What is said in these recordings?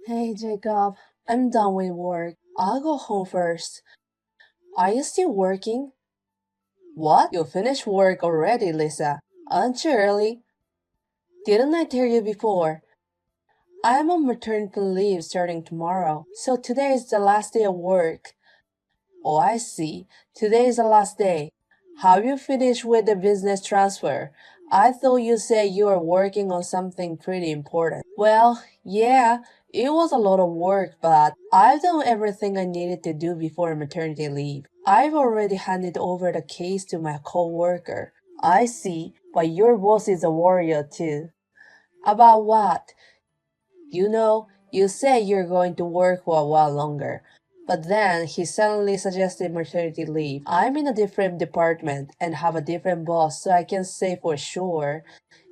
Hey Jacob, I'm done with work. I'll go home first. Are you still working? What? You finished work already, Lisa? Aren't you early? Didn't I tell you before? I'm on maternity leave starting tomorrow, so today is the last day of work. Oh, I see. Today is the last day. Have you finished with the business transfer? I thought you said you were working on something pretty important. Well, yeah, it was a lot of work, but I've done everything I needed to do before maternity leave. I've already handed over the case to my coworker. I see, but your boss is a warrior too. About what? You say you're going to work for a while longer. But then he suddenly suggested maternity leave. I'm in a different department and have a different boss, so I can say for sure.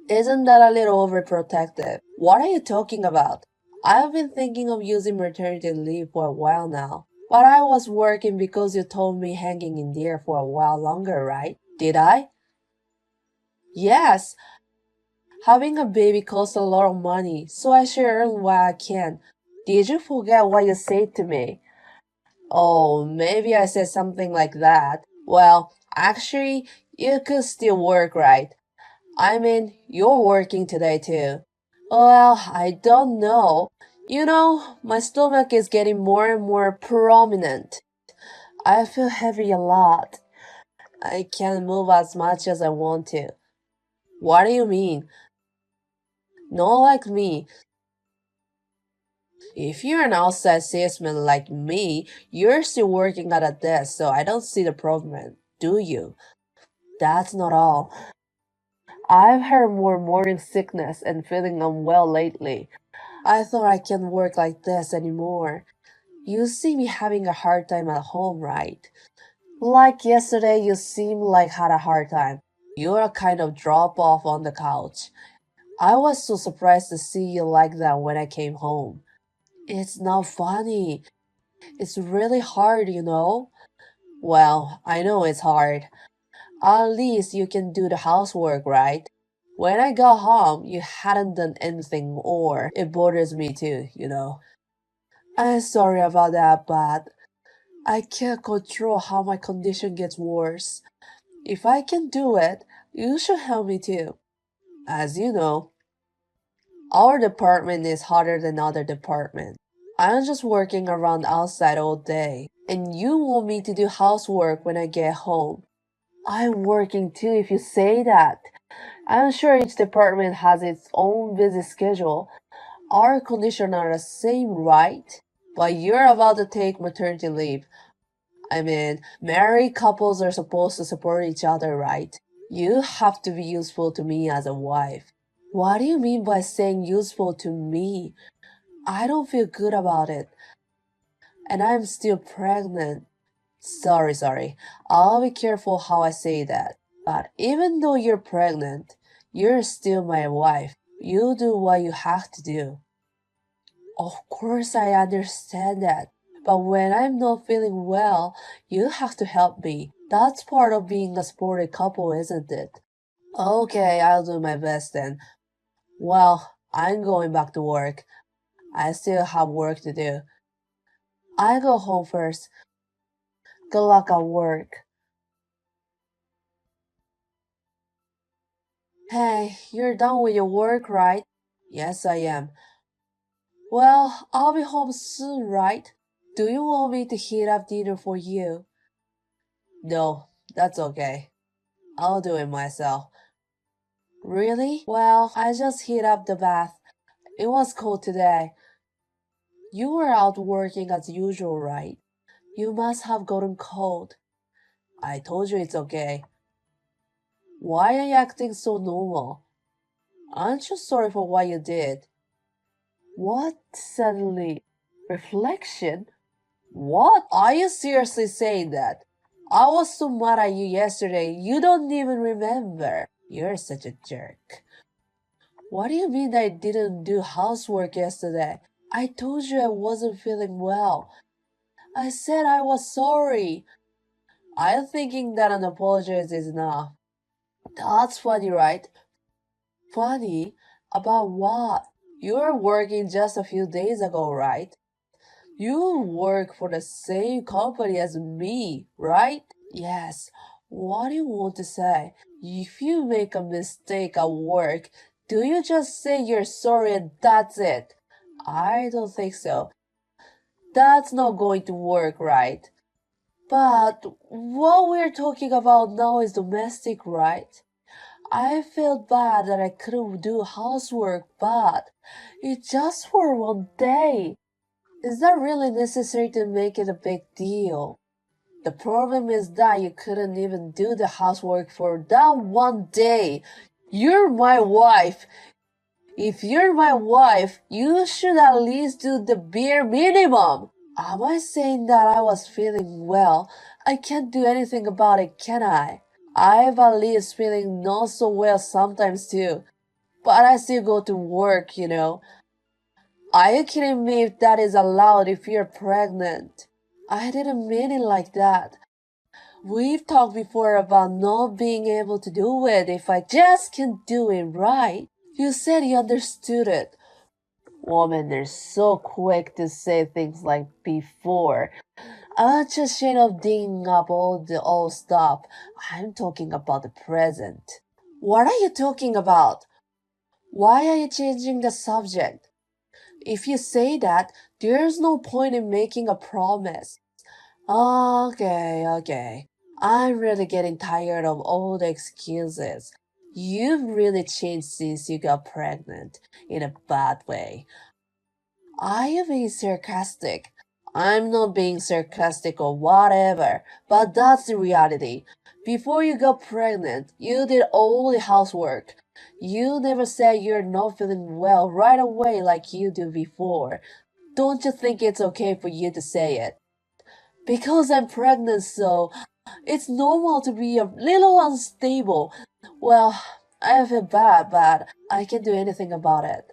Isn't that a little overprotective? What are you talking about? I've been thinking of using maternity leave for a while now. But I was working because you told me hanging in there for a while longer, right? Did I? Yes, having a baby costs a lot of money, so I should earn while I can. Did you forget what you said to me? Oh, maybe I said something like that. Well, actually, you could still work, right? I mean, you're working today too. Well, I don't know. My stomach is getting more and more prominent. I feel heavy a lot. I can't move as much as I want to. What do you mean? Not like me. If you're an outside salesman like me, you're still working at a desk, so I don't see the problem, do you? That's not all. I've had more morning sickness and feeling unwell lately. I thought I can't work like this anymore. You see me having a hard time at home, right? Like yesterday, you seemed like had a hard time. You're a kind of drop off on the couch. I was so surprised to see you like that when I came home. It's not funny. It's really hard. Well, I know it's hard. At least you can do the housework, right? When I got home, you hadn't done anything, or it bothers me too. I'm sorry about that, but I can't control how my condition gets worse. If I can do it, you should help me too. As you know, our department is harder than other departments. I'm just working around outside all day, and you want me to do housework when I get home. I'm working too if you say that. I'm sure each department has its own busy schedule. Our conditions are the same, right? But you're about to take maternity leave. I mean, married couples are supposed to support each other, right? You have to be useful to me as a wife. What do you mean by saying useful to me? I don't feel good about it. And I'm still pregnant. Sorry. I'll be careful how I say that. But even though you're pregnant, you're still my wife. You do what you have to do. Of course, I understand that. But when I'm not feeling well, you have to help me. That's part of being a sporty couple, isn't it? Okay, I'll do my best then. Well, I'm going back to work. I still have work to do. I go home first. Good luck at work. Hey, you're done with your work, right? Yes, I am. Well, I'll be home soon, right? Do you want me to heat up dinner for you? No, that's okay. I'll do it myself. Really? Well, I just heat up the bath. It was cold today. You were out working as usual, right? You must have gotten cold. I told you it's okay. Why are you acting so normal? Aren't you sorry for what you did? What suddenly? Reflection? What? Are you seriously saying that? I was so mad at you yesterday, you don't even remember. You're such a jerk. What do you mean I didn't do housework yesterday? I told you I wasn't feeling well. I said I was sorry. I'm thinking that an apology is enough. That's funny, right? Funny? About what? You were working just a few days ago, right? You work for the same company as me, right? Yes. What do you want to say? If you make a mistake at work, do you just say you're sorry and that's it? I don't think so. That's not going to work, right? But what we're talking about now is domestic, right? I felt bad that I couldn't do housework, but it's just for one day. Is that really necessary to make it a big deal? The problem is that you couldn't even do the housework for that one day. You're my wife. If you're my wife, you should at least do the bare minimum. Am I saying that I was feeling well? I can't do anything about it, can I? I've at least feeling not so well sometimes too. But I still go to work, you know. Are you kidding me if that is allowed if you're pregnant? I didn't mean it like that. We've talked before about not being able to do it if I just can't do it right. You said you understood it. Women are so quick to say things like before. I'm just shade of digging up all the old stuff. I'm talking about the present. What are you talking about? Why are you changing the subject? If you say that, there's no point in making a promise. Okay. I'm really getting tired of all the excuses. You've really changed since you got pregnant, in a bad way. Are you being sarcastic? I'm not being sarcastic or whatever, but that's the reality. Before you got pregnant, you did all the housework. You never said you're not feeling well right away like you do before. Don't you think it's okay for you to say it? Because I'm pregnant, so it's normal to be a little unstable. Well, I feel bad, but I can't do anything about it.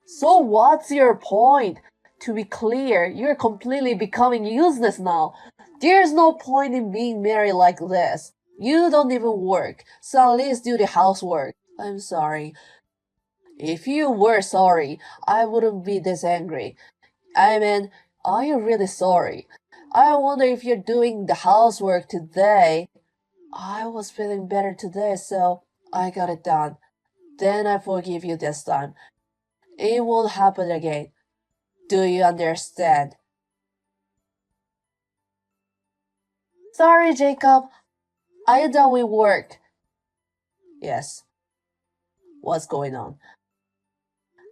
So what's your point? To be clear, you're completely becoming useless now. There's no point in being married like this. You don't even work, so at least do the housework. I'm sorry. If you were sorry, I wouldn't be this angry. I mean, are you really sorry? I wonder if you're doing the housework today. I was feeling better today, so I got it done. Then I forgive you this time. It won't happen again. Do you understand? Sorry, Jacob. Are you done with work? Yes. What's going on?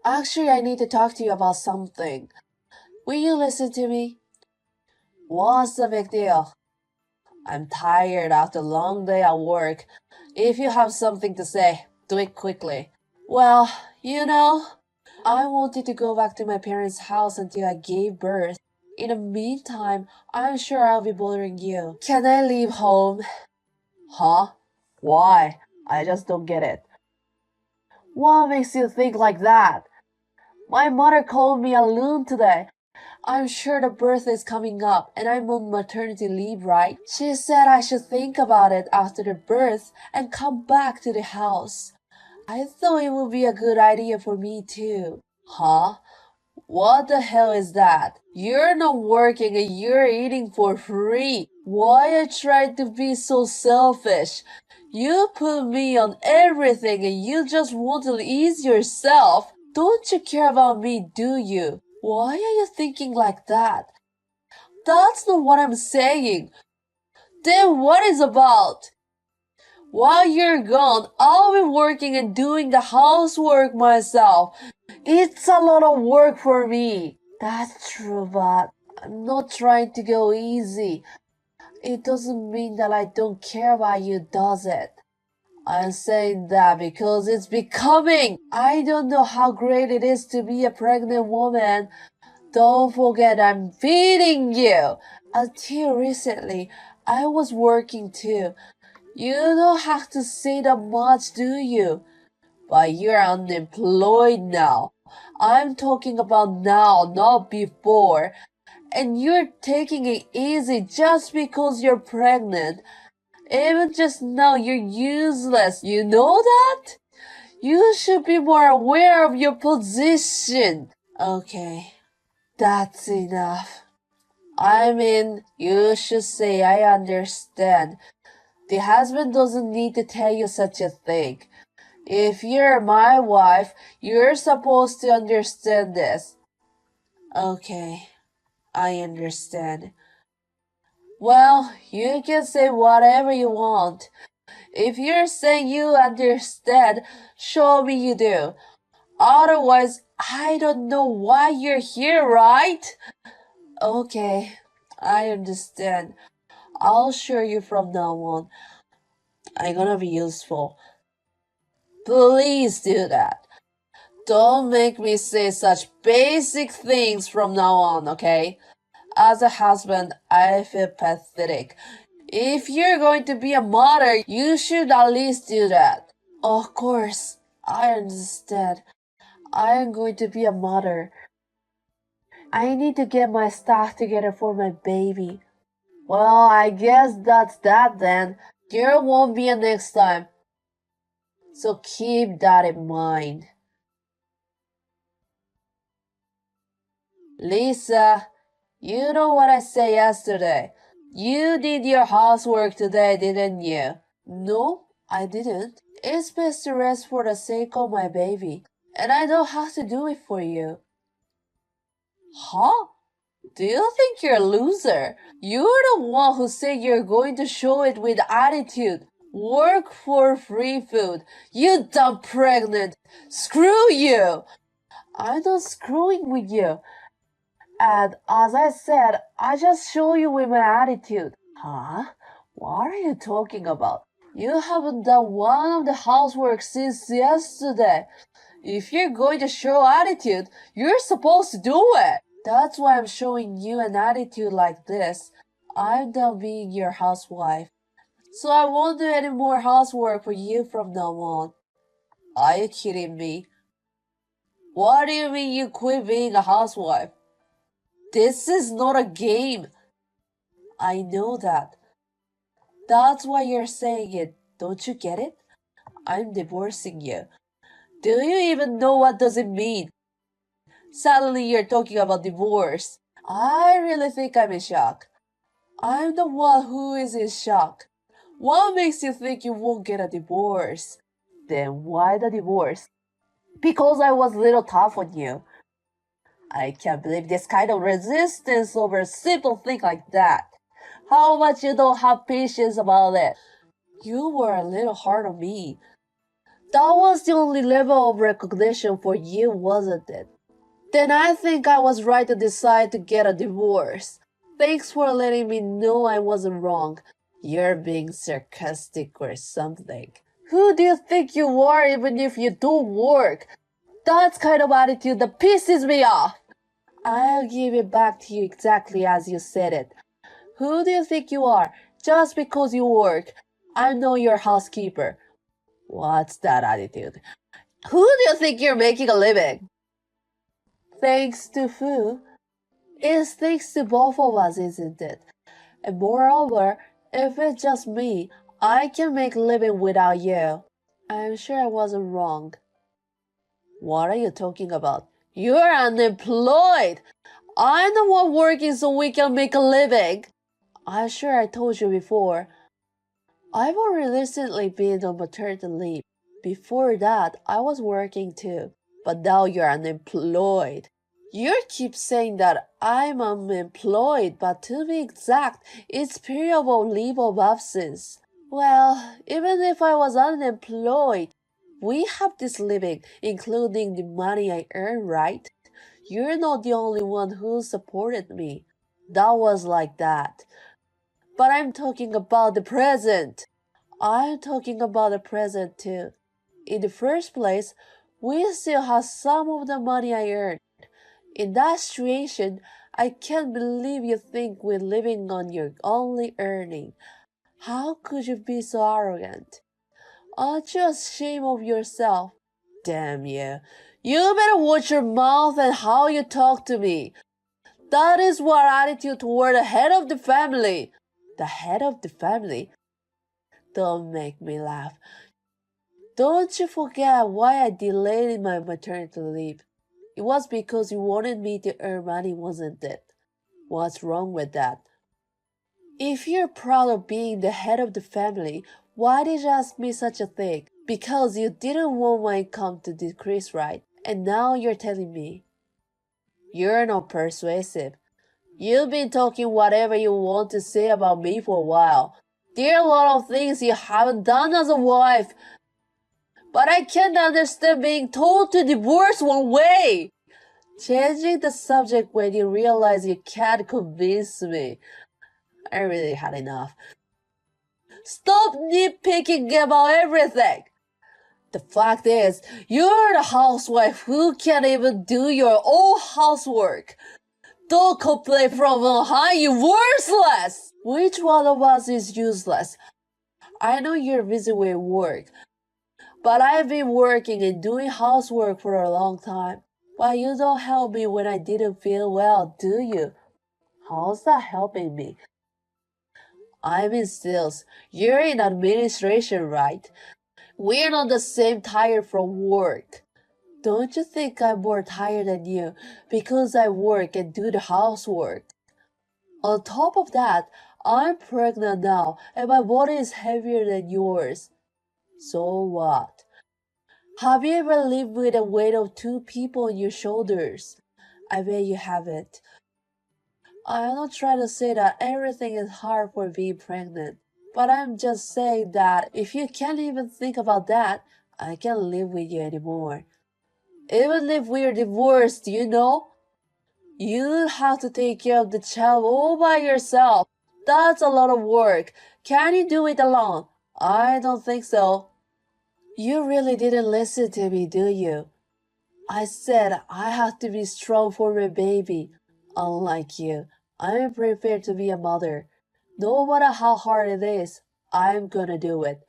Actually, I need to talk to you about something. Will you listen to me? What's the big deal? I'm tired after a long day at work. If you have something to say, do it quickly. Well, I wanted to go back to my parents' house until I gave birth. In the meantime, I'm sure I'll be bothering you. Can I leave home? Huh? Why? I just don't get it. What makes you think like that? My mother called me a loon today. I'm sure the birth is coming up and I'm on maternity leave, right? She said I should think about it after the birth and come back to the house. I thought it would be a good idea for me too. Huh? What the hell is that? You're not working and you're eating for free. Why are you trying to be so selfish? You put me on everything and you just want to ease yourself. Don't you care about me, do you? Why are you thinking like that? That's not what I'm saying. Then what is about? While you're gone, I'll be working and doing the housework myself. It's a lot of work for me. That's true, but I'm not trying to go easy. It doesn't mean that I don't care about you, does it? I'm saying that because it's becoming. I don't know how great it is to be a pregnant woman. Don't forget I'm feeding you. Until recently, I was working too. You don't have to say that much, do you? But you're unemployed now. I'm talking about now, not before. And you're taking it easy just because you're pregnant. Even just now, you're useless. You know that? You should be more aware of your position. Okay, that's enough. I mean, you should say I understand. The husband doesn't need to tell you such a thing. If you're my wife, you're supposed to understand this. Okay, I understand. Well, you can say whatever you want. If you're saying you understand, show me you do. Otherwise, I don't know why you're here, right? Okay, I understand. I'll show you from now on. I'm gonna be useful. Please do that. Don't make me say such basic things from now on, okay? As a husband, I feel pathetic. If you're going to be a mother, you should at least do that. Of course, I understand. I am going to be a mother. I need to get my stuff together for my baby. Well, I guess that's that then. There won't be a next time. So keep that in mind. Lisa, you know what I said yesterday. You did your housework today, didn't you? No, I didn't. It's best to rest for the sake of my baby. And I don't have to do it for you. Huh? Do you think you're a loser? You're the one who said you're going to show it with attitude. Work for free food. You dumb pregnant. Screw you. I'm not screwing with you. And as I said, I just show you with my attitude. Huh? What are you talking about? You haven't done one of the housework since yesterday. If you're going to show attitude, you're supposed to do it. That's why I'm showing you an attitude like this. I'm done being your housewife. So I won't do any more housework for you from now on. Are you kidding me? What do you mean you quit being a housewife? This is not a game. I know that. That's why you're saying it. Don't you get it? I'm divorcing you. Do you even know what does it mean? Suddenly you're talking about divorce. I really think I'm in shock. I'm the one who is in shock. What makes you think you won't get a divorce? Then why the divorce? Because I was a little tough on you. I can't believe this kind of resistance over a simple thing like that. How much you don't have patience about it. You were a little hard on me. That was the only level of recognition for you, wasn't it? Then I think I was right to decide to get a divorce. Thanks for letting me know I wasn't wrong. You're being sarcastic or something. Who do you think you are even if you don't work? That's kind of attitude that pisses me off. I'll give it back to you exactly as you said it. Who do you think you are? Just because you work. I'm not your housekeeper. What's that attitude? Who do you think you're making a living? Thanks to Fu. It's thanks to both of us, isn't it? And moreover, if it's just me, I can make a living without you. I'm sure I wasn't wrong. What are you talking about? You're unemployed. I'm the one working so we can make a living. I'm sure I told you before. I've only recently been on maternity leave. Before that, I was working too. But now you're unemployed. You keep saying that I'm unemployed, but to be exact, it's period of leave of absence. Well, even if I was unemployed, we have this living, including the money I earn, right? You're not the only one who supported me. That was like that. But I'm talking about the present. I'm talking about the present too. In the first place, we still have some of the money I earned. In that situation, I can't believe you think we're living on your only earning. How could you be so arrogant? Aren't you ashamed of yourself? Damn you. You better watch your mouth and how you talk to me. That is what attitude toward the head of the family. The head of the family? Don't make me laugh. Don't you forget why I delayed my maternity leave. It was because you wanted me to earn money, wasn't it? What's wrong with that? If you're proud of being the head of the family, why did you ask me such a thing? Because you didn't want my income to decrease, right? And now you're telling me. You're not persuasive. You've been talking whatever you want to say about me for a while. There are a lot of things you haven't done as a wife. But I can't understand being told to divorce one way. Changing the subject when you realize you can't convince me. I really had enough. Stop nitpicking about everything. The fact is, you're the housewife who can't even do your own housework. Don't complain from behind, you worthless! Which one of us is useless? I know you're busy with work, but I've been working and doing housework for a long time. But you don't help me when I didn't feel well, do you? How's that helping me? I'm in sales. You're in administration, right? We're not the same tired from work. Don't you think I'm more tired than you because I work and do the housework? On top of that, I'm pregnant now and my body is heavier than yours. So what? Have you ever lived with the weight of two people on your shoulders? I bet you haven't. I'm not trying to say that everything is hard for being pregnant, but I'm just saying that if you can't even think about that, I can't live with you anymore. Even if we're divorced, you know, you have to take care of the child all by yourself. That's a lot of work. Can you do it alone? I don't think so. You really didn't listen to me, do you? I said I have to be strong for my baby. Unlike you, I'm prepared to be a mother. No matter how hard it is, I'm gonna do it.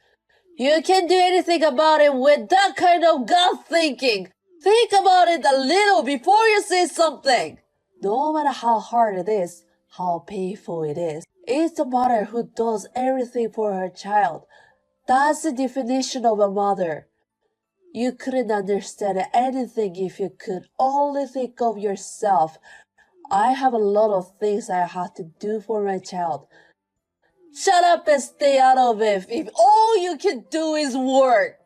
You can't do anything about it with that kind of gut thinking. Think about it a little before you say something. No matter how hard it is, how painful it is, it's the mother who does everything for her child. That's the definition of a mother. You couldn't understand anything if you could only think of yourself. I have a lot of things I have to do for my child. Shut up and stay out of it if all you can do is work.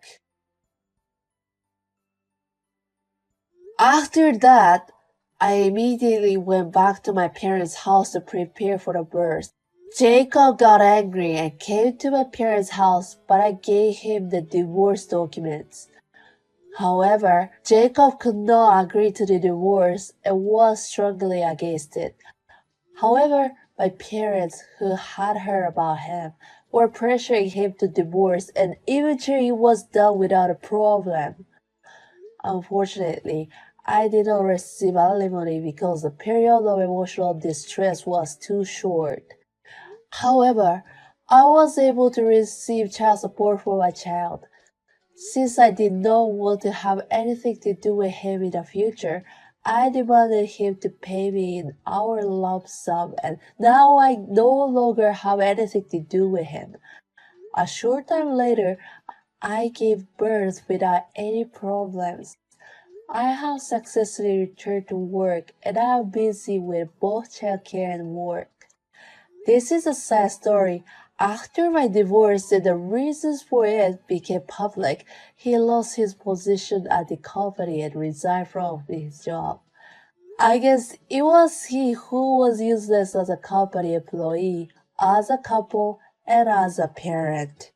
After that, I immediately went back to my parents' house to prepare for the birth. Jacob got angry and came to my parents' house, but I gave him the divorce documents. However, Jacob could not agree to the divorce and was struggling against it. However, my parents, who had heard about him, were pressuring him to divorce, and eventually it was done without a problem. Unfortunately, I did not receive alimony because the period of emotional distress was too short. However, I was able to receive child support for my child. Since I did not want to have anything to do with him in the future, I demanded him to pay me in our lump sum, and now I no longer have anything to do with him. A short time later, I gave birth without any problems. I have successfully returned to work and I am busy with both childcare and work. This is a sad story. After my divorce and the reasons for it became public, he lost his position at the company and resigned from his job. I guess it was he who was useless as a company employee, as a couple, and as a parent.